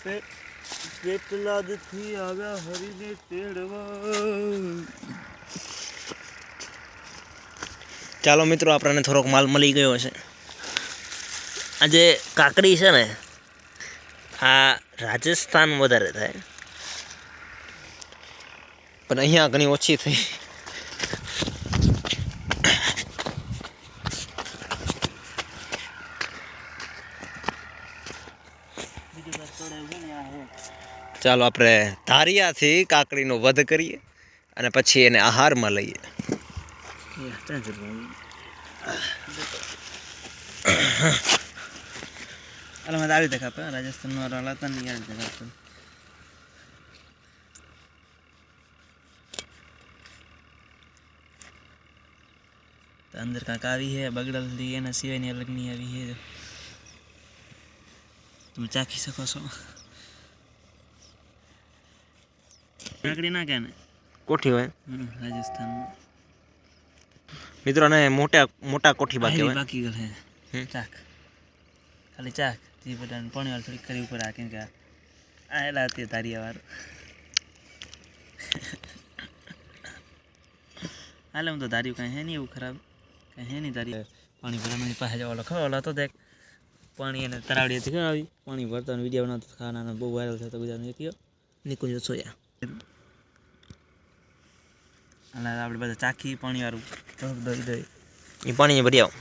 પેટલાદથી આવ્યા હરીને તેડવા। ચાલો મિત્રો, આપણને થોડોક માલ મળી ગયો છે। આજે કાકડી છે ને, આ રાજસ્થાન વધારે થાય, પણ અહીંયા ઘણી ઓછી થઈ। ચાલો આપણે ધારિયાથી કાકડીનો વધ કરીએ અને પછી એને આહારમાં લઈએ। આવી દેખા રાજસ્થાનમાં હતા નહીં યાર દેખા। अंदर का कावी है बगड़ल ली है ना सिवाय नहीं अलग नहीं अभी है तुम चाखी सको છો। કાકડી ના કેને કોઠી હોય રાજસ્થાન મિત્રો, ને મોટા મોટા કોઠી બાકી હોય બાકી ગલ હે ચાક ખાલી ચાક જી બટન પાણી વાળ થોડી કરી ઉપર રાખીને કે આયલા હતી તારિયા વાર હાલે હું તો ધાર્યું કાંઈ હે નહીં એવું ખરાબ કાંઈ હે નહીં ધારી પાણી ભરવાની પાસે જવા ખરો ઓલા તો દેખ પાણી એને તરાવડીએથી ખરાવી પાણી ભરતા વિડીયો બનાવતો ખાના બહુ વાયરલ થતો ગુજરાતનો કયો નીકળ્યો સોયા અને આપણે બધા ચાખી પાણી વાળું દઈ એ પાણી ભરી આવો।